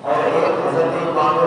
اور ایک حضرت امام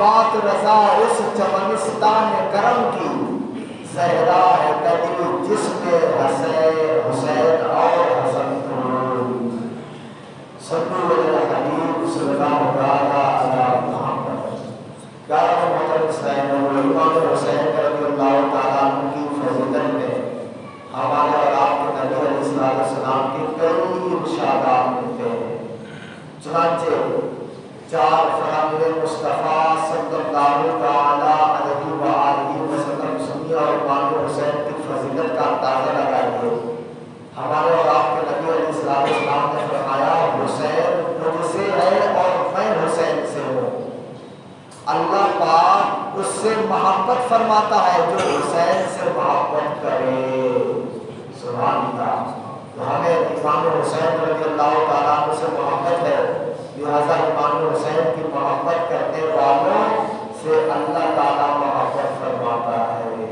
بات رضا اس چمنستان کرم کی، زہرا ہے کلی جس میں حسین اور حسن تم، صلو علی الحبیب صلی اللہ علیہ محمد۔ پیارے محترم اسلام، امام حسین رضی اللہ تعالیٰ عنہ کی فضیلت میں ہمارے اور آپ کے نبی علیہ السلام کے کئی ارشادات ملتے ہیں۔ چنانچہ 4 فرامل مصطفیٰ صلی اللہ علیہ وآلہ وسلم سنی اور امام حسین کی فضیلت کا اندازہ لگائیے۔ ہمارے اور آپ کے نبی علیہ السلام نے فرمایا حسین مجھ سے ہے اور میں حسین سے ہوں۔ اللہ پاک اس سے محبت فرماتا ہے جو حسین سے محبت کرے۔ سبحان اللہ۔ تو ہمیں امام حسین رضی اللہ تعالیٰ عنہ سے محبت ہے، لہذا امام حسین کی محبت کرنے والوں سے اللہ تعالیٰ محبت فرماتا ہے۔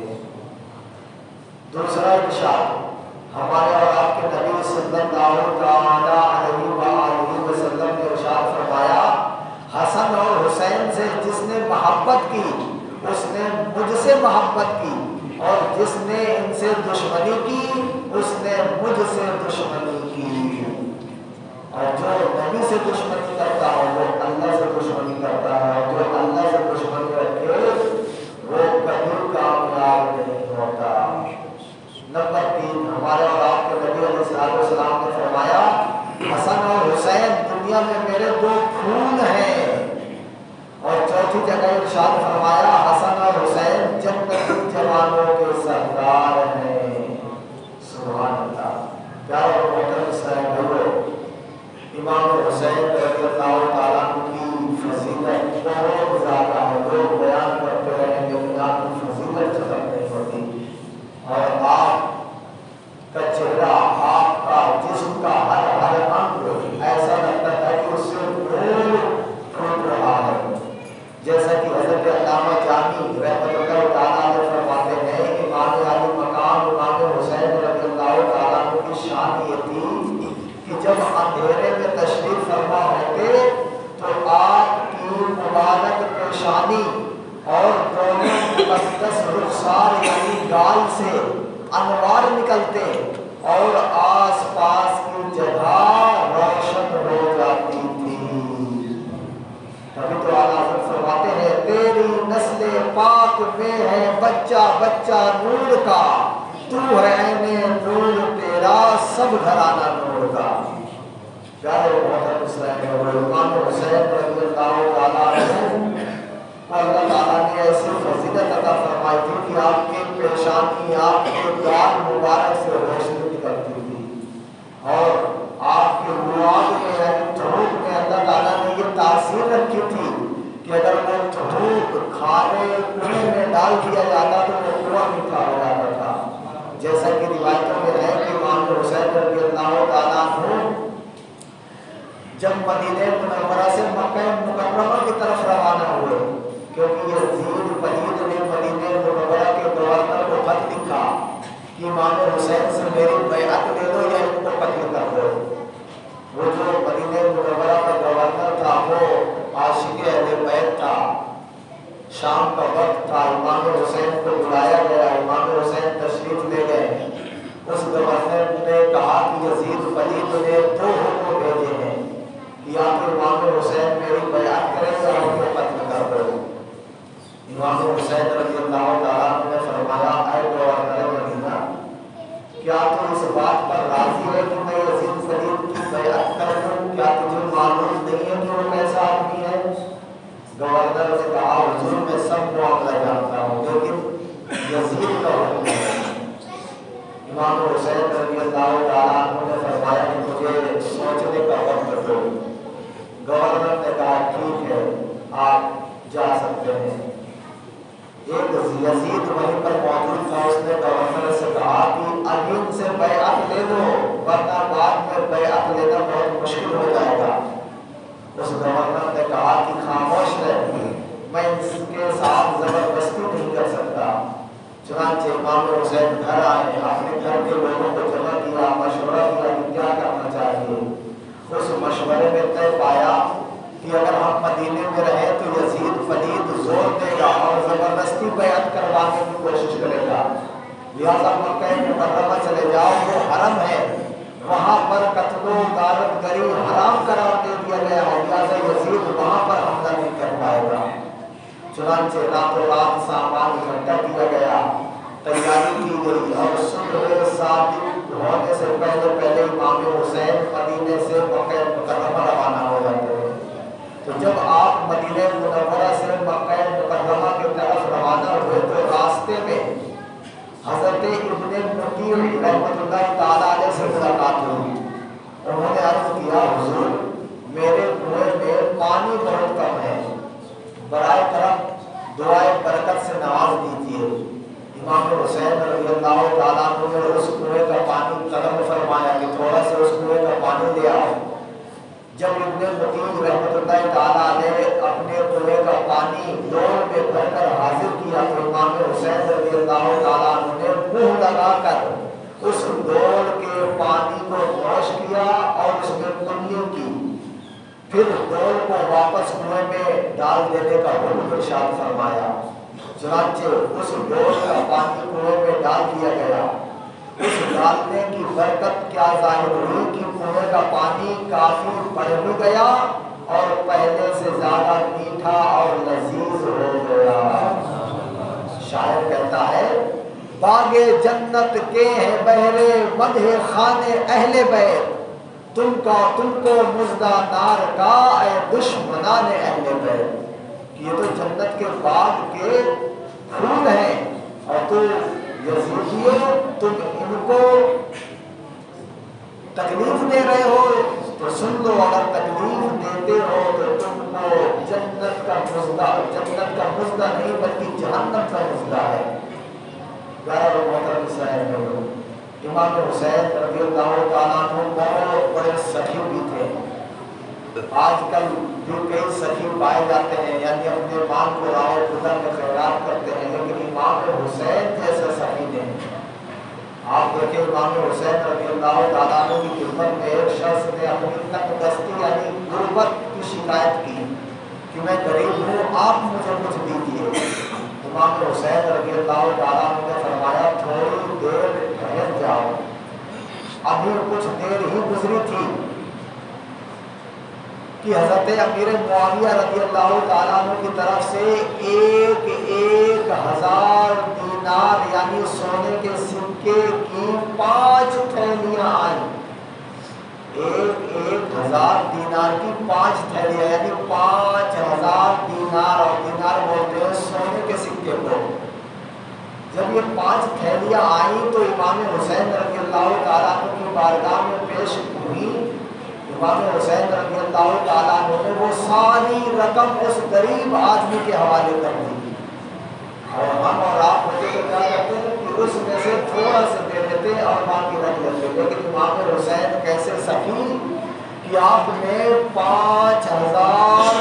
دوسرا ارشاد ہمارے اور آپ کے نبی صلی اللہ علیہ وآلہ وسلم نے ارشاد فرمایا حسن اور حسین سے جس نے محبت کی اس نے مجھ سے محبت کی، اور جس نے ان سے دشمنی کی اس نے مجھ سے دشمنی کی۔ اور جو نبی سے دشمنی کرتا ہے وہ اللہ سے دشمنی کرتا ہے، اور جو اللہ سے دشمنی رکھے وہ کبھی کامیاب نہیں ہوتا۔ نمبر 3 ہمارے اور آپ کے نبی علیہ السلام نے فرمایا حسن اور حسین دنیا میں میرے 2 پھول ہیں، اور چوتھی جگہ ارشاد فرمایا حسن اور حسین جنت جوانوں کے سردار ہیں۔ سبحان اللہ۔ پیارے اور محترم اسلام بھائیو، امام حسین رضی اللہ تعالیٰ عنہ کی فضیلت بہت زیادہ ہے، لوگ بیان کرتے رہے لیکن آپ کی فضیلت ختم نہیں ہوتی، اور آپ کا چہرہ، آپ کا جسم کا ہر انگ ایسا لگتا ہے کہ اس سے نور پھوٹ رہا ہے۔ جیسا کہ حضرت علامہ جامی رحمۃ اللہ تعالیٰ علیہ فرماتے ہیں کہ امام علی مقام امام حسین رضی اللہ تعالیٰ عنہ کی شان یہ تھی کہ جب اندھیرے میں تشریف فرما ہوتے تو آپ کی مبارک پیشانی اور دونوں مقدس رخسار یعنی گال سے انوار نکلتے اور آس پاس کی جگہ روشن ہو جاتی تھی۔ تبھی تو اعلیٰ حضرت فرماتے ہیں تیری نسل پاک میں ہے بچہ بچہ نور کا، تو ہے عین نور تیرا سب گھرانہ نور کا۔ پیارے محترم اسلام امام حسین رضی اللہ تعالیٰ عنہ اللہ تعالیٰ نے ایسی فضیلت عطا فرمائی تھی کہ آپ کی پیشانی، آپ کے گال مبارک سے روشنی نکلتی تھی، اور آپ کے رواد میں یعنی دھوپ میں اللہ تعالیٰ نے یہ تاثیر رکھی تھی کہ اگر وہ دھوپ کھانے کنویں میں ڈال دیا جاتا تو وہ کنواں میٹھا ہو جاتا تھا۔ جیسا کہ روایتوں میں ہے کہ امام حسین رضی اللہ تعالیٰ عنہ جب مدینہ منورہ سے مکہ مکرمہ کی طرف روانہ ہوئے، کیونکہ یزید پلید نے مدینہ منورہ کے گورنر کو خط لکھا کہ امام حسین سے میری بیعت لے دو یا ان کو قتل کر دو۔ وہ جو مدینہ منورہ کا گورنر تھا وہ عاشق اہل بیت تھا۔ شام کا وقت تھا، امام حسین کو بلایا گیا، امام حسین تشریف لے گئے۔ اس گورنر نے کہا کہ یزید پلید نے 2 حکم بھیجے ہیں، یا تو امام حسین میری بیعت کرے یا ان کو قتل کر دو۔ امام حسین رضی اللہ تعالیٰ عنہ نے فرمایا اے گورنر مدینہ، کیا تو اس بات پر راضی ہے کہ میں یزید پلید کی بیعت کر دوں؟ کیا تجھے معلوم نہیں ہے کہ وہ کیسا آدمی ہے؟ گورنر نے کہا حضور میں سب معاملہ جانتا ہوں لیکن یزید کا حکم ہے۔ امام حسین رضی اللہ تعالیٰ عنہ نے فرمایا کہ مجھے سوچنے کا وقت دو۔ گورنر نے کہا ٹھیک ہے آپ جا سکتے ہیں۔ ایک یزید وہیں پر موجود تھا، اس نے گورنر سے کہا کہ ابھی ان سے بیعت لے لو ورنہ بعد میں بیعت لینا بہت مشکل ہو جائے گا۔ اس گورنر نے کہا کہ خاموش رہے، میں ان کے ساتھ زبردستی نہیں کر سکتا۔ چنانچہ امام حسین گھر آئے، اپنے گھر کے لوگوں کو جمع کیا، مشورہ کیا کہ کیا کرنا چاہیے۔ اس مشورے میں طے پایا کہ کہ اگر ہم مدینے میں رہیں تو یزید پلید زور دے گا اور زبردستی بیعت کروانے کی کوشش کرے گا، لہٰذا مکہ مکرمہ چلے جاؤ، وہ حرم ہے، وہاں پر قتل و غارت گری حرام قرار دے دیا گیا ہے، لہٰذا یزید وہاں پر حملہ نہیں کر پائے گا۔ چنانچہ راتوں رات سامان اکٹھا کیا گیا، تیاری کی گئی اور صبح صادق ہونے سے پہلے پہلے امام حسین مدینے سے مکہ مکرمہ روانہ ہو جاتے ہیں۔ تو جب آپ مدینہ منورہ سے مکہ مکرمہ کی طرف روانہ ہوئے تو راستے میں حضرت ابن مطیع رحمۃ اللہ تعالیٰ علیہ سے ملاقات ہوئی۔ انہوں نے عرض کیا، حضور میرے کنویں میں پانی بہت کم ہے، برائے کرم دعائے برکت سے نواز دیجیے۔ امام حسین رضی اللہ تعالیٰ عنہ نے اس کنویں کا پانی طلب فرمایا کہ تھوڑا سا اس کنویں کا پانی لے آؤ۔ جب ابن مطیع رحمۃ اللہ تعالیٰ علیہ اپنے کنویں کا پانی ڈول میں بھر کر حاضر کیا تو امام حسین رضی اللہ تعالیٰ عنہ نے منہ لگا کر اس ڈول کے پانی کو نوش کیا اور اس میں کنی کی، پھر ڈول کو واپس کنویں میں ڈال دینے کا حکم ارشاد فرمایا۔ چنانچہ اس ڈول کا پانی کنویں میں ڈال دیا گیا۔ اس ڈالنے کی برکت کیا ظاہر ہوئی کہ کنویں کا پانی کافی بڑھ بھی گیا اور پہلے سے زیادہ میٹھا اور لذیذ ہو گیا۔ شاعر کہتا ہے، باغ جنت کے ہیں بہرے مدح خانے اہل بیت، تم کو مزدہ نار کا اے دشمنان اہل بیت۔ یہ تو جنت کے باغ کے پھول ہیں اور تو یزیدیو تم ان کو تکلیف دے رہے ہو تو سن لو، اگر تکلیف دیتے ہو تو تم کو جنت کا مزدہ نہیں بلکہ جہنم کا مزدہ ہے۔ پیارے اور محترم اسرائیل، امام حسین رضی اللہ تعالیٰ عنہ بہت بڑے سخی بھی تھے۔ آج کل بھی کئی سخی پائے جاتے ہیں، یعنی اپنے مال کو راہ خدا میں خیرات کرتے ہیں، لیکن امام حسین جیسا سخی نہیں۔ آپ دیکھیں امام حسین رضی اللہ تعالیٰ عنہ کی خدمت میں ایک شخص نے اپنی تنگ دستی یعنی غربت کی شکایت کی کہ میں غریب ہوں، آپ مجھے کچھ دیجیے۔ امام حسین رضی اللہ تعالیٰ عنہ نے فرمایا، تھوڑی دیر ٹھہر جاؤ، ابھی کچھ دیر ہی گزری تھی کہ حضرت امیر معاویہ رضی اللہ تعالیٰ عنہ کی طرف سے 1000 دینار یعنی سونے کے سکے کی 5 تھیلیاں آئیں۔ 1000 دینار کی 5 تھیلیاں یعنی 5000 دینار، اور دینار بولتے ہیں سونے کے سکے کو۔ جب یہ 5 تھیلیاں آئیں تو امام حسین رضی اللہ تعالیٰ عنہ کی بارگاہ میں پیش ہوئی۔ امام حسین رضی اللہ تعالیٰ عنہ نے وہ ساری رقم اس غریب آدمی کے حوالے کر دی، اور ہم اور آپ ہوتے تو کیا کرتے ہیں کہ اس میں سے تھوڑا سا دے دیتے اور باقی رکھ لیتے، لیکن امام حسین کیسے سخی کہ آپ نے 5000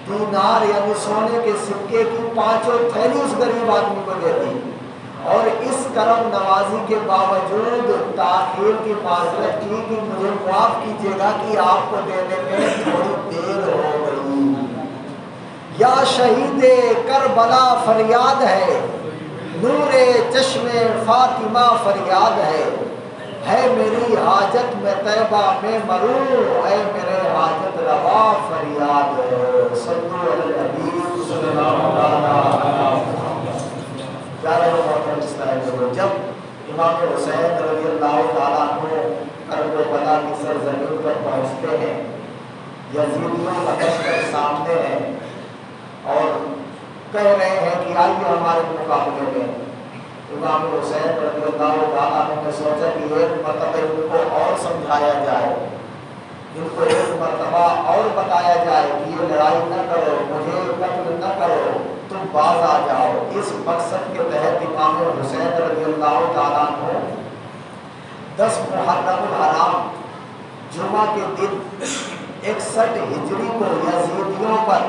دینار یعنی سونے کے سکے کی 5 تھیلی اس غریب آدمی کو دے دی، اور اس کرم نوازی کے باوجود تاخیر کی معذرت کی کہ مجھے معاف کیجیے گا کہ آپ کو دینے میں تھوڑی دیر ہو گئی۔ یا شہید کربلا فریاد ہے، نور چشم فاطمہ فریاد ہے میری حاجت میں طیبہ میں مروں، اے میرے حاجت روا فریاد ہے۔ صلو علی النبی صلی اللہ علیہ وسلم۔ جب امام حسین رضی اللہ تعالیٰ عنہ کربلا کی سرزمین پر پہنچتے ہیں، یزیدیوں کا لشکر سامنے ہے اور کہہ رہے ہیں کہ آئیے ہمارے مقابلے میں۔ امام حسین رضی اللہ تعالیٰ عنہ نے سوچا کہ ایک مرتبہ ان کو اور سمجھایا جائے، ان کو ایک مرتبہ اور بتایا جائے کہ یہ لڑائی نہ کرو، مجھے قتل نہ کرو، تم باز آ جاؤ۔ اس مقصد کے تحت امام حسین رضی اللہ تعالیٰ عنہ 10 محرم الحرام جمعہ کے دن 61 ہجری کو یزیدیوں پر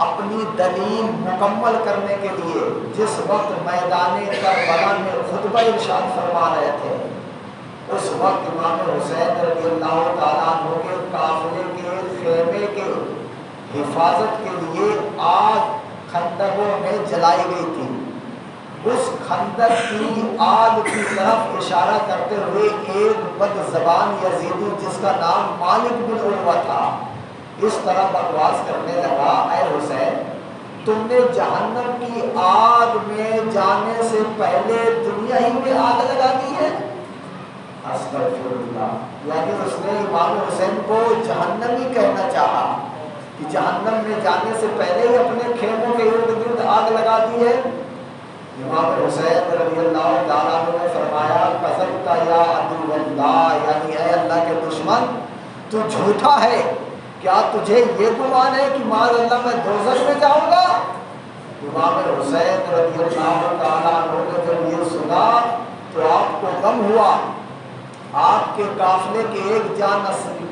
اپنی دلیل مکمل کرنے کے لیے جس وقت میدان کربلا میں خطبہ ارشاد فرما رہے تھے، اس وقت امام حسین رضی اللہ تعالیٰ عنہ کے قافلے کے خیمے کے حفاظت کے لیے آگ خندقوں میں جلائی گئی تھی، اس خندق کی آگ کی طرف اشارہ کرتے ہوئے ایک بد زبان یزیدی جس کا نام مالک بن عروہ تھا اس طرح بکواس کرنے لگا، اے حسین تم نے جہنم کی آگ میں جانے سے پہلے دنیا ہی میں آگ لگا دی ہے۔ استغفر اللہ، یعنی اس نے امام حسین کو جہنمی کہنا چاہا کہ جہنم میں جانے سے پہلے ہی اپنے خیموں کے ارد گرد آگ لگا دی ہے۔ امام حسین رضی اللہ تعالیٰ عنہ نے فرمایا قذبت یا عدو اللہ، یعنی اے اللہ کے دشمن تو جھوٹا ہے، کیا تجھے یہ گمان ہے کہ معاذ اللہ میں دوزخ میں جاؤں گا؟ امام حسین رضی اللہ تعالیٰ عنہ نے جب یہ سنا تو آپ کو غم ہوا۔ آپ کے قافلے کے ایک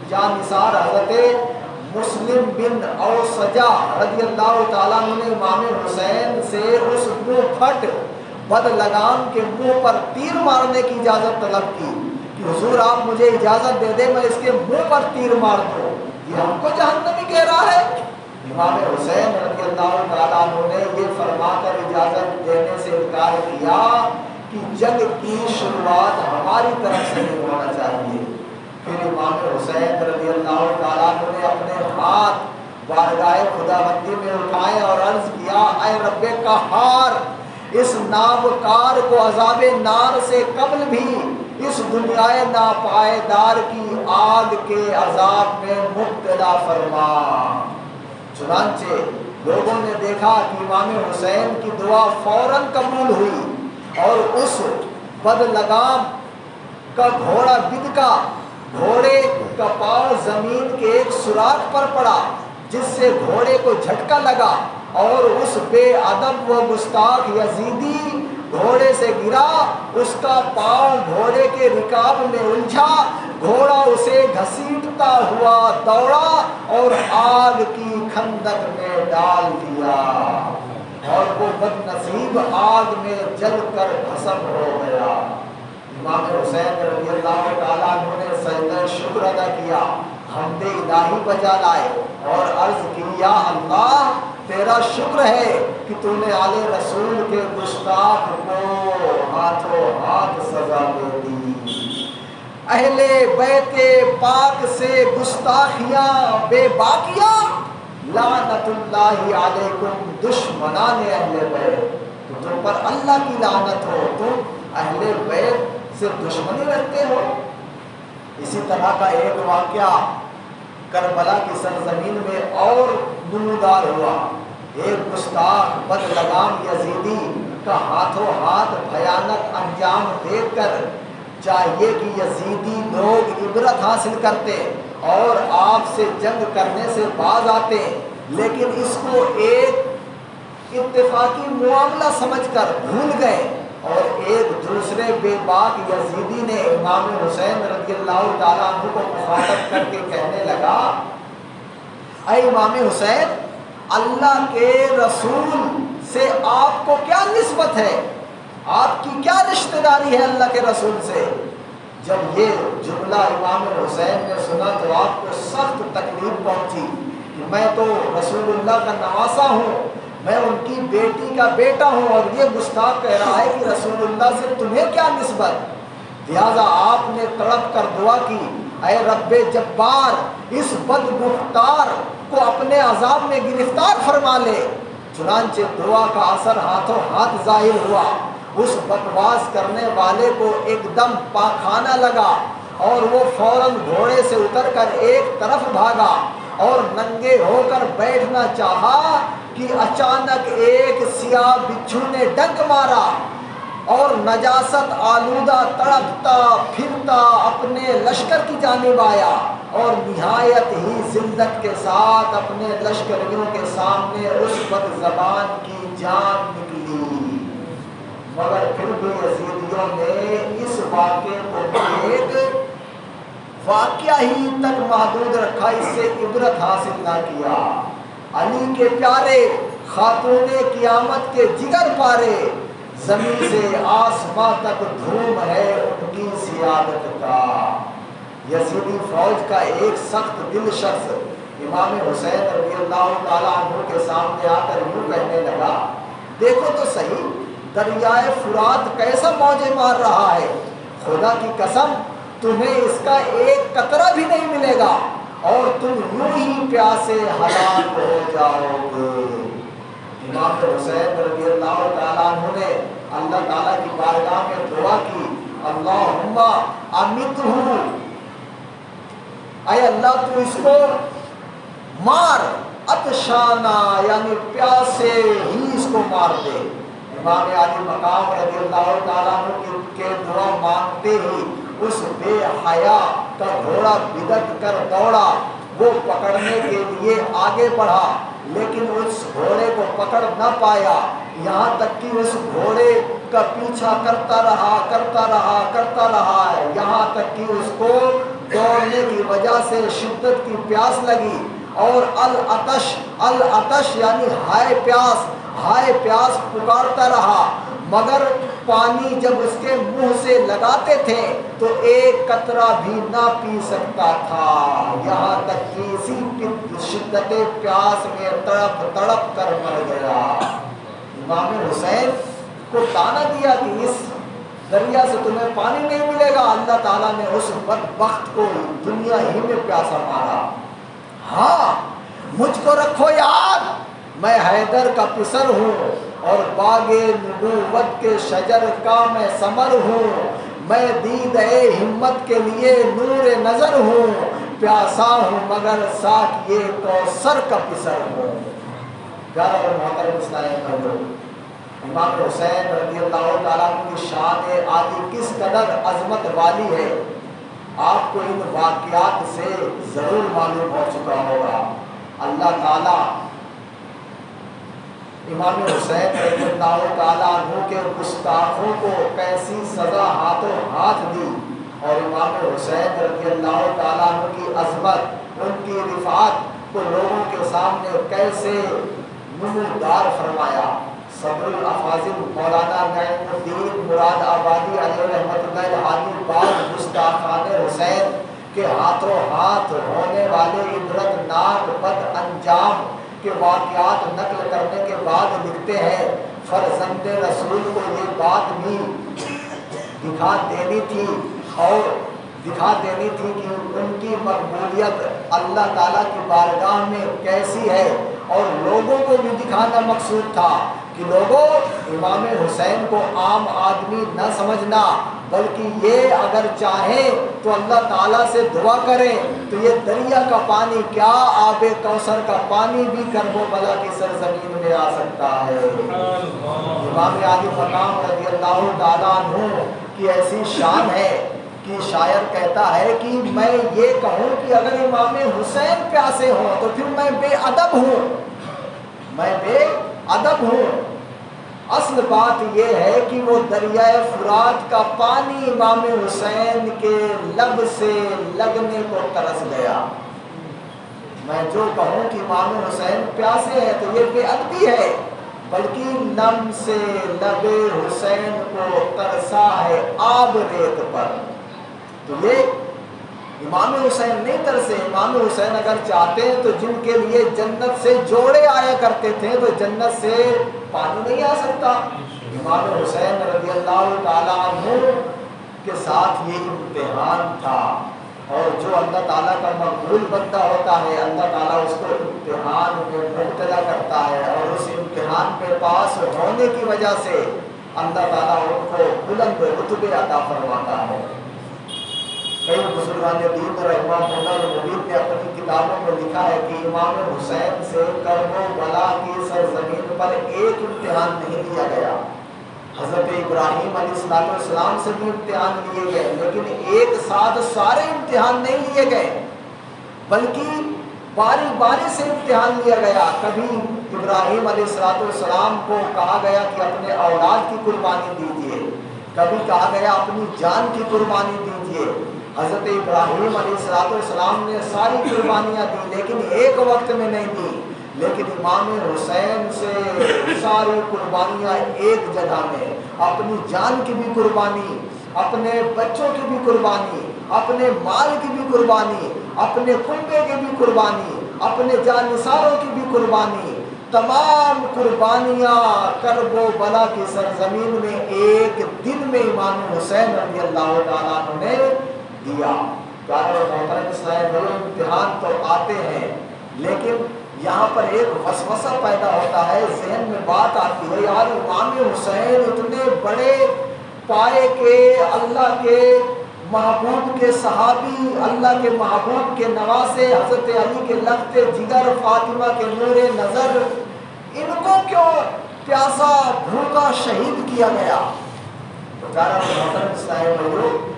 جانثار حضرت مسلم بن اوسجہ رضی اللہ تعالیٰ عنہ نے امام حسین سے اس منہ پھٹ بد لگام کے منہ پر تیر مارنے کی اجازت طلب کی کہ حضور آپ مجھے اجازت دے دیں میں اس کے منہ پر تیر مار دوں، یہ ہم کو جہنمی کہہ رہا ہے۔ امام حسین رضی اللہ تعالیٰ عنہ نے یہ فرما کر اجازت دینے سے انکار کیا کہ جنگ کی شروعات ہماری طرف سے نہیں ہونا چاہیے۔ پھر امام حسین رضی اللہ تعالیٰ عنہ نے اپنے ہاتھ بارگاہ خداوندی میں اٹھائے اور عرض کیا، اے رب قہار، اس نابکار کو عذاب نار سے قبل بھی اس دنیائے ناپائیدار کی آگ کے عذاب میں مبتلا فرما۔ چنانچہ لوگوں نے دیکھا کہ امام حسین کی دعا فوراً قبول ہوئی اور اس بد لگام کا گھوڑا بدکا، گھوڑے کا پاؤں زمین کے ایک سوراخ پر پڑا جس سے گھوڑے کو جھٹکا لگا اور اس بے ادب و گستاخ یزیدی گھوڑے سے گرا، اس کا پاؤں گھوڑے کے رکاب میں الجھا، گھوڑا اسے گھسیٹتا ہوا دوڑا اور آگ کی خندق میں ڈال دیا اور وہ بد نصیب آگ میں جل کر بھسم ہو گیا۔ امام حسین رضی اللہ تعالیٰ عنہ نے سجدہ شکر ادا کیا، حمد الہی بجا لائے اور عرض کی، یا اللہ تیرا شکر ہے کہ تو نے آل رسول کے گستاخ کو ہاتھوں ہاتھ سزا دے دی، اہل بیت پاک سے گستاخیاں بے باقیاں، لعنت اللہ علیکم دشمنان اہل بیت، تو تم پر اللہ کی لعنت ہو، تم اہل بیت سے دشمنی رکھتے ہو۔ اسی طرح کا ایک واقعہ کربلا کی سرزمین میں اور نمودار ہوا۔ ایک گستاخ بد لگام یزیدی کا ہاتھوں ہاتھ بھیانک انجام دیکھ کر چاہیے کہ یزیدی لوگ عبرت حاصل کرتے اور آپ سے جنگ کرنے سے باز آتے، لیکن اس کو ایک اتفاقی معاملہ سمجھ کر بھول گئے اور ایک دوسرے بے باک یزیدی نے امام حسین رضی اللہ تعالیٰ عنہ کو مخاطب کر کے کہنے لگا، اے امام حسین اللہ کے رسول سے آپ کو کیا نسبت ہے، آپ کی کیا رشتہ داری ہے اللہ کے رسول سے؟ جب یہ جملہ امام حسین نے سنا تو آپ کو سخت تکلیف پہنچی کہ میں تو رسول اللہ کا نواسا ہوں، میں ان کی بیٹی کا بیٹا ہوں اور یہ گستاخ کہہ رہا ہے کہ رسول اللہ سے تمہیں کیا نسبت؟ لہذا آپ نے تڑپ کر دعا کی، اے رب جبار اس بدگفتار کو اپنے عذاب میں گرفتار فرما لے۔ چنانچہ دعا کا اثر ہاتھوں ہاتھ ظاہر ہوا، اس بکواس کرنے والے کو ایک دم پاخانہ لگا اور وہ فوراً گھوڑے سے اتر کر ایک طرف بھاگا اور ننگے ہو کر بیٹھنا چاہا کہ اچانک ایک سیاہ بچھو نے ڈنک مارا اور نجاست آلودہ تڑپتا پھرتا اپنے لشکر کی جانب آیا اور نہایت ہی ذلت کے ساتھ اپنے لشکریوں کے سامنے اس بد زبان کی جان نکلی، مگر پھر بھی یزیدیوں نے اس واقعے کو ایک واقعہ ہی تک محدود رکھا، اس سے عبرت حاصل نہ کیا۔ علی کے پیارے خاتون قیامت کے جگر پارے، زمین سے آسماں تک دھوم ہے ان کی سیادت کا۔ یزیدی فوج کا ایک سخت دل شخص امام حسین رضی اللہ تعالیٰ عنہ کے سامنے آ کر یوں کہنے لگا، دیکھو تو صحیح دریائے فرات کیسا موجیں مار رہا ہے، خدا کی قسم تمہیں اس کا ایک قطرہ بھی نہیں ملے گا اور تم یوں ہی پیاسے ہلاک ہو جاؤ گے۔ امام حسین رضی اللہ تعالیٰ عنہ نے اللہ تعالیٰ کی بارگاہ میں دعا کی، اللہم امیتہ، اے اللہ تو اس کو مار، عطشانہ یعنی پیاسے ہی اس کو مار دے۔ امام علی مقام رضی اللہ تعالیٰ عنہ کے دعا مانگتے ہی اس بے حیا کا گھوڑا بدک کر دوڑا، وہ پکڑنے کے لیے آگے بڑھا لیکن اس گھوڑے کو پکڑ نہ پایا، یہاں تک کہ اس گھوڑے کا پیچھا کرتا رہا ہے، یہاں تک کہ اس کو دوڑنے کی وجہ سے شدت کی پیاس لگی اور العطش یعنی ہائے پیاس پکارتا رہا، مگر پانی جب اس کے منہ سے لگاتے تھے تو ایک قطرہ بھی نہ پی سکتا تھا، یہاں تک کہ اسی شدت پیاس میں تڑپ کر مر گیا۔ امام حسین کو تانا دیا کہ اس دریا سے تمہیں پانی نہیں ملے گا، اللہ تعالیٰ نے اس بدبخت کو دنیا ہی میں پیاسا مارا۔ ہاں مجھ کو رکھو یاد، میں حیدر کا پسر ہوں اور باغ نبوت کے شجر کا میں ثمر ہوں، میں دید ہمت کے لیے نور نظر ہوں، پیاسا ہوں مگر ساتھ یہ کوثر کا پسر ہوں۔ پیارا اور محترم اسلامی بھائیو، امام حسین رضی اللہ تعالیٰ کی شان عالی کس قدر عظمت والی ہے آپ کو ان واقعات سے ضرور معلوم ہو چکا ہوگا۔ اللہ تعالیٰ امام حسین رضی اللہ تعالیٰ عنہ کے گستاخوں کو کیسی سزا ہاتھوں ہاتھ دی اور امام حسین رضی اللہ تعالیٰ عنہ کی عظمت، ان کی رفعت کو لوگوں کے سامنے کیسے نمودار فرمایا۔ صدر الافاضل مولانا نعیم الدین مراد آبادی علیہ رحمۃ اللہ علیہ بعض گستاخان حسین کے ہاتھوں ہاتھ ہونے والے عبرت ناک بد انجام کے واقعات نقل کرنے کے بعد لکھتے ہیں، فرزند رسول کو یہ بات بھی دکھا دینی تھی کہ ان کی مقبولیت اللہ تعالیٰ کی بارگاہ میں کیسی ہے، اور لوگوں کو بھی دکھانا مقصود تھا کہ لوگوں امام حسین کو عام آدمی نہ سمجھنا، بلکہ یہ اگر چاہیں تو اللہ تعالیٰ سے دعا کریں تو یہ دریا کا پانی کیا آب کوثر کا پانی بھی کربلا کی سرزمین میں آ سکتا ہے۔ امام علی مقام رضی اللہ تعالیٰ عنہ کی ایسی شان ہے کہ شاعر کہتا ہے کہ میں یہ کہوں کہ اگر امام حسین پیاسے ہوں تو پھر میں بے ادب ہوں۔ اصل بات یہ ہے کہ وہ دریائے فرات کا پانی امام حسین کے لب سے لگنے کو ترس گیا۔ میں جو کہوں کہ امام حسین پیاسے ہیں تو یہ بے ادبی ہے، بلکہ نم سے لب حسین کو ترسا ہے آب ریت پر۔ تو یہ امام حسین نہیں ترسے، امام حسین اگر چاہتے ہیں تو جن کے لیے جنت سے جوڑے آیا کرتے تھے تو جنت سے پانی نہیں آ سکتا۔ امام حسین رضی اللہ تعالیٰ عنہ کے ساتھ یہ امتحان تھا، اور جو اللہ تعالیٰ کا مقبول بندہ ہوتا ہے اللہ تعالیٰ اس کو امتحان میں مبتلا کرتا ہے، اور اس امتحان پہ پاس ہونے کی وجہ سے اللہ تعالیٰ ان کو بلند رتبے عطا فرماتا ہے۔ کئی بزرگان دین رحمہ اللہ مبین نے اپنی کتابوں میں لکھا ہے کہ امام حسین سے کرب و بلا کی سرزمین پر ایک امتحان نہیں لیا گیا۔ حضرت ابراہیم علیہ السلام سے بھی امتحان لیے گئے، لیکن ایک ساتھ سارے امتحان نہیں لیے گئے، بلکہ باری باری سے امتحان لیا گیا۔ کبھی ابراہیم علیہ السلام کو کہا گیا کہ اپنے اولاد کی قربانی دیجیے، کبھی کہا گیا اپنی جان کی قربانی دیجیے۔ حضرت ابراہیم علیہ السلام نے ساری قربانیاں دی لیکن ایک وقت میں نہیں دی، لیکن امام حسین سے ساری قربانیاں ایک جگہ میں، اپنی جان کی بھی قربانی، اپنے بچوں کی بھی قربانی، اپنے مال کی بھی قربانی، اپنے کنبے کی بھی قربانی، اپنے جانثاروں کی بھی قربانی، تمام قربانیاں کرب و بلا کی سرزمین میں ایک دن میں امام حسین رضی اللہ تعالیٰ عنہ نے دیا۔ پیارے اور محترم اسلام، امتحان تو آتے ہیں، لیکن یہاں پر ایک وسوسہ پیدا ہوتا ہے، ذہن میں بات آتی ہے، یار امام حسین اتنے بڑے پائے کے اللہ کے محبوب کے صحابی، اللہ کے محبوب کے نواسے، حضرت علی کے لخت جگر، فاطمہ کے نور نظر، ان کو کیوں پیاسا بھوکا شہید کیا گیا؟ تو پیارا محترم اسلام،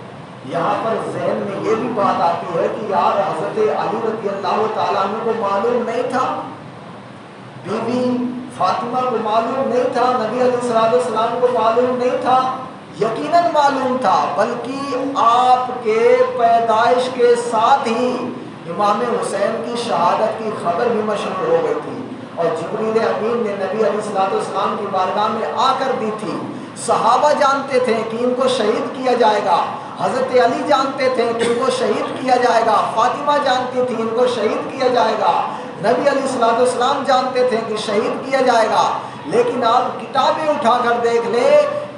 یہاں پر ذہن میں یہ بھی بات آتی ہے کہ یار حضرت علی رضی اللہ تعالیٰ عنہ کو معلوم نہیں تھا، بی بی فاطمہ کو معلوم نہیں تھا، نبی علیہ السلام کو معلوم نہیں تھا؟ یقیناً معلوم تھا، بلکہ آپ کے پیدائش کے ساتھ ہی امام حسین کی شہادت کی خبر بھی مشہور ہو گئی تھی، اور جبریل امین نے نبی علیہ السلام کی بارگاہ میں آ کر دی تھی۔ صحابہ جانتے تھے کہ ان کو شہید کیا جائے گا، حضرت علی جانتے تھے کہ ان کو شہید کیا جائے گا، فاطمہ جانتی تھی ان کو شہید کیا جائے گا، نبی علیہ السلام جانتے تھے کہ شہید کیا جائے گا، لیکن آپ کتابیں اٹھا کر دیکھ لیں،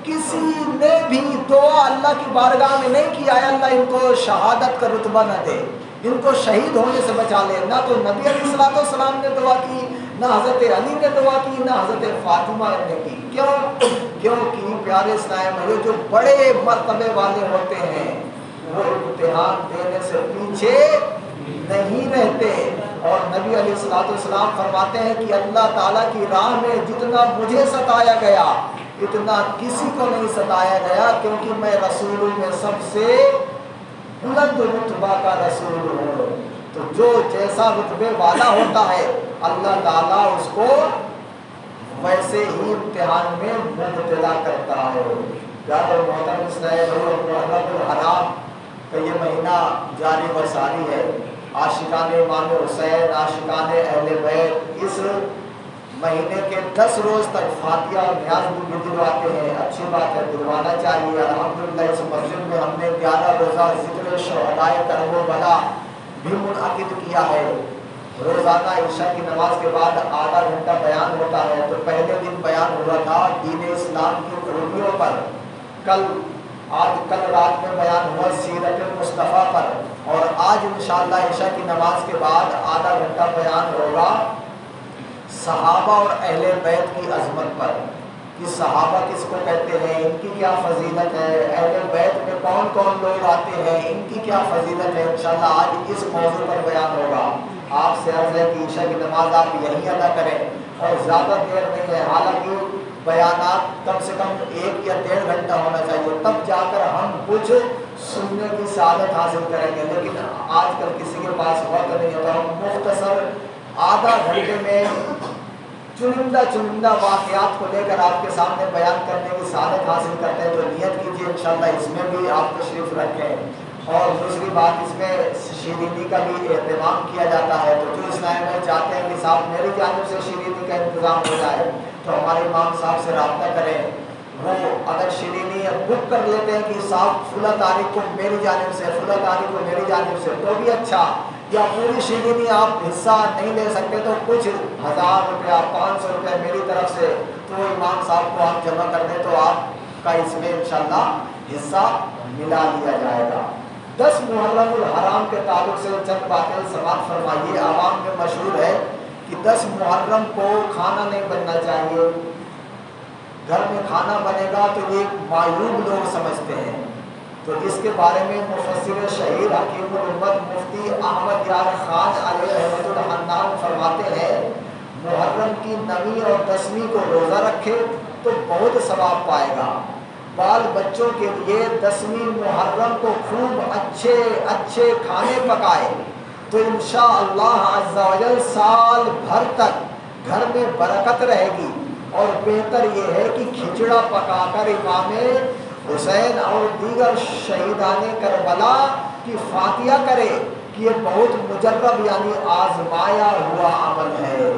کسی نے بھی دعا اللہ کی بارگاہ میں نہیں کیا ہے اللہ ان کو شہادت کا رتبہ نہ دے، ان کو شہید ہونے سے بچا لے۔ نہ تو نبی علیہ السلام نے دعا کی، نہ حضرت علی نے دعا کی، نہ حضرت فاطمہ نے کی۔ کیونکہ پیارے اسلام میں جو بڑے مرتبے والے ہوتے ہیں وہ امتحان دینے سے پیچھے نہیں رہتے، اور نبی علیہ السلام فرماتے ہیں کہ اللہ تعالیٰ کی راہ میں جتنا مجھے ستایا گیا اتنا کسی کو نہیں ستایا گیا، کیونکہ میں رسولوں میں سب سے بلند رتبہ کا رسول ہوں۔ تو جو جیسا رتبے والا ہوتا ہے اللہ تعالیٰ اس کو ویسے ہی امتحان میں مبتلا کرتا ہے۔ پیارے محترم اسلام، محرم الحرام کا یہ مہینہ جاری و ساری ہے، عاشقان امام حسین، عاشقان اہل بیت اس مہینے کے 10 روز تک فاتحہ اور نیاز بھی دلواتے ہیں۔ اچھی بات ہے، دلوانا چاہیے۔ الحمدللہ اس مسجد میں ہم نے 11 روزہ ذکر شہدائے کرب و بلا بھی منعقد کیا ہے۔ روزانہ عشاء کی نماز کے بعد آدھا گھنٹہ بیان ہوتا ہے، تو پہلے دن بیان ہوا تھا دین اسلام کی خوبیوں پر، کل رات میں بیان ہوا سیرت مصطفیٰ پر، اور آج انشاءاللہ عشاء کی نماز کے بعد آدھا گھنٹہ بیان ہوگا صحابہ اور اہل بیت کی عظمت پر، کہ صحابہ کس کو کہتے ہیں، ان کی کیا فضیلت ہے، اہل بیت میں کون کون لوگ آتے ہیں، ان کی کیا فضیلت ہے۔ انشاءاللہ آج اس موضوع پر بیان ہوگا۔ آپ سے عرض ہے کہ عشاء کی نماز آپ یہیں ادا کریں، اور زیادہ دیر نہیں ہے، حالانکہ بیانات کم سے کم 1 یا 1.5 گھنٹہ ہونا چاہیے، تب جا کر ہم کچھ سننے کی سعادت حاصل کریں گے، لیکن آج کل کسی کے پاس وقت نہیں ہے، تو ہم مختصر آدھا گھنٹے میں چنندہ واقعات کو لے کر آپ کے سامنے بیان کرنے کی سعادت حاصل کرتے ہیں۔ تو نیت کیجیے انشاءاللہ اس میں بھی آپ تشریف رکھیں، اور دوسری بات اس میں شیرینی کا بھی اہتمام کیا جاتا ہے، تو جو اسلام میں چاہتے ہیں کہ صاحب میری جانب سے شیرینی کا انتظام ہو جائے تو ہمارے امام صاحب سے رابطہ کریں، وہ اگر شیرینی بک کر لیتے ہیں کہ صاحب فلاں تاریخ کو میری جانب سے، فلاں تاریخ کو میری جانب سے، تو بھی اچھا، یا پوری شیرینی آپ حصہ نہیں لے سکتے تو کچھ 1000 روپیہ 500 روپیہ میری طرف سے تو امام صاحب کو آپ جمع کر دیں تو آپ کا اس میں انشاءاللہ حصہ ملا لیا جائے گا۔ 10 محرم الحرام کے تعلق سے چند باتیں سماعت فرمائیے۔ عوام میں مشہور ہے کہ 10 محرم کو کھانا نہیں بننا چاہیے، گھر میں کھانا بنے گا تو یہ معیوب لوگ سمجھتے ہیں، تو اس کے بارے میں مفسر شہیر حکیم الامت مفتی احمد یار خان علیہ رحمۃ الحنان فرماتے ہیں محرم کی 9ویں اور 10ویں کو روزہ رکھے تو بہت ثواب پائے گا۔ بال بچوں کے لیے 10ویں محرم کو خوب اچھے کھانے پکائے تو انشاءاللہ عز و جل سال بھر تک گھر میں برکت رہے گی، اور بہتر یہ ہے کہ کھچڑا پکا کر امام حسین اور دیگر شہیدان کربلا کی فاتحہ کرے، کہ یہ بہت مجرب یعنی آزمایا ہوا عمل ہے،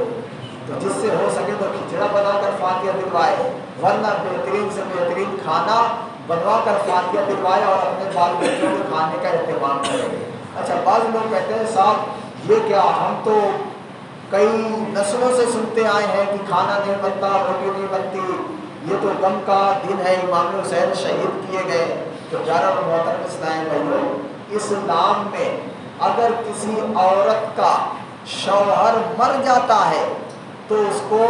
تو جس سے ہو سکے تو کھچڑا بنا کر فاتحہ دلوائے، ورنہ بہترین سے بہترین کھانا بنوا کر فاتحہ دلوائے اور اپنے بال بچوں کے کھانے کا اہتمام کرے۔ اچھا، بعض لوگ کہتے ہیں صاحب یہ کیا، ہم تو کئی نسلوں سے سنتے آئے ہیں کہ کھانا نہیں بنتا، روٹی نہیں بنتی، یہ تو غم کا دن ہے، امام حسین شہید کیے گئے۔ تو پیارا اور محترم اسلام بھائیو، اسلام میں اگر کسی عورت کا شوہر مر جاتا ہے تو اس کو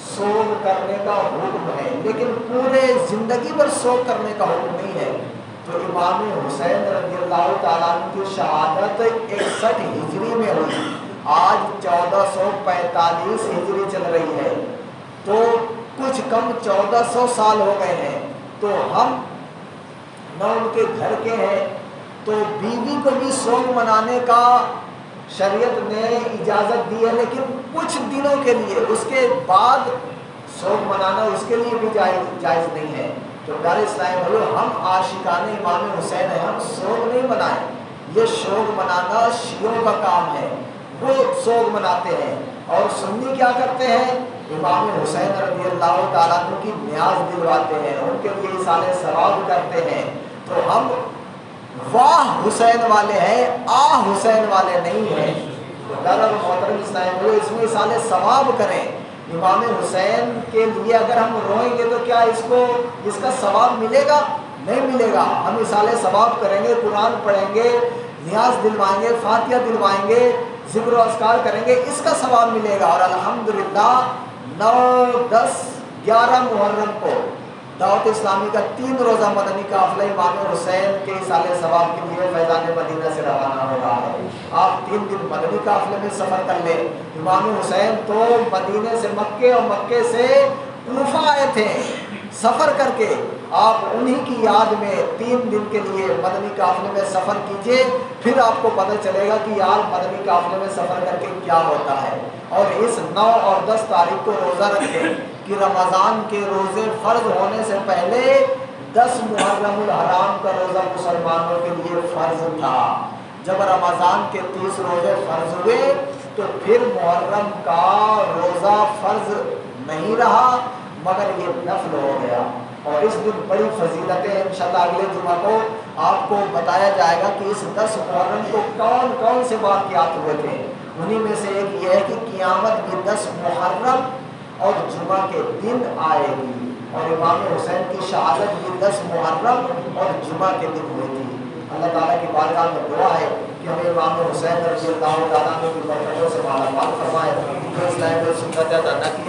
سوگ کرنے کا حکم ہے، لیکن پورے زندگی بھر سوگ کرنے کا حکم نہیں ہے۔ تو امام حسین رضی اللہ تعالیٰ عنہ کی شہادت 61 ہجری میں ہوئی، آج 1445 ہجری چل رہی ہے، تو کچھ کم 1400 سال ہو گئے ہیں۔ تو ہم نہ ان کے گھر کے ہیں، تو بیوی کو بھی سوگ منانے کا شریعت نے اجازت دی ہے، لیکن کچھ دنوں کے لیے، اس کے بعد سوگ منانا اس کے لیے بھی جائز نہیں ہے۔ تو پیارے اسلام بھائیو، ہم عاشقان امام حسین ہیں، ہم سوگ نہیں منائیں، یہ سوگ منانا شیعوں کا کام ہے، وہ سوگ مناتے ہیں۔ اور سنی کیا کرتے ہیں؟ امام حسین رضی اللہ تعالیٰ عنہ کی نیاز دلواتے ہیں، ان کے لیے ایصال ثواب کرتے ہیں۔ تو ہم واہ حسین والے ہیں، آہ حسین والے نہیں ہیں۔ پیارا محترم اسلام بھائیو، اس میں ایصال ثواب کریں۔ امام حسین کے لیے اگر ہم روئیں گے تو کیا اس کا ثواب ملے گا؟ نہیں ملے گا۔ ہم ایصال ثواب کریں گے، قرآن پڑھیں گے، نیاز دلوائیں گے، فاتحہ دلوائیں گے، ذکر و اذکار کریں گے، اس کا ثواب ملے گا۔ اور الحمدللہ 9، 10، 11 محرم کو دعوت اسلامی کا 3 روزہ مدنی قافلہ امام حسین کے ایصال ثواب کے لیے فیضان مدینہ سے روانہ ہو رہا ہے۔ آپ 3 دن مدنی قافلے میں سفر کر لیں۔ امام حسین تو مدینے سے مکے اور مکے سے کوفہ آئے تھے سفر کر کے، آپ انہی کی یاد میں 3 دن کے لیے مدنی قافلے میں سفر کیجئے، پھر آپ کو پتہ چلے گا کہ یار مدنی قافلے میں سفر کر کے کیا ہوتا ہے۔ اور اس 9 اور 10 تاریخ کو روزہ رکھیں کہ رمضان کے روزے فرض ہونے سے پہلے 10 محرم الحرام کا روزہ مسلمانوں کے لیے فرض تھا۔ جب رمضان کے 30 روزے فرض ہوئے تو پھر محرم کا روزہ فرض نہیں رہا، مگر یہ نفل ہو گیا۔ اور اس دن بڑی فضیلتیں انشاءاللہ اگلے جمعہ کو آپ کو بتایا جائے گا کہ اس 10 محرم کو کون کون سے واقعات ہوئے تھے۔ انہی میں سے ایک یہ ہے کہ قیامت بھی 10 محرم اور جمعہ کے دن آئے گی، اور امام حسین کی شہادت بھی 10 محرم اور جمعہ کے دن ہوئی تھی۔ اللہ تعالیٰ کی بارگاہ میں دعا ہے کہ ہمیں امام حسین رضی اللہ تعالیٰ عنہ کی برکتوں سے مالا مال فرمائے، جو اسلام میں سنت ادا نہ کی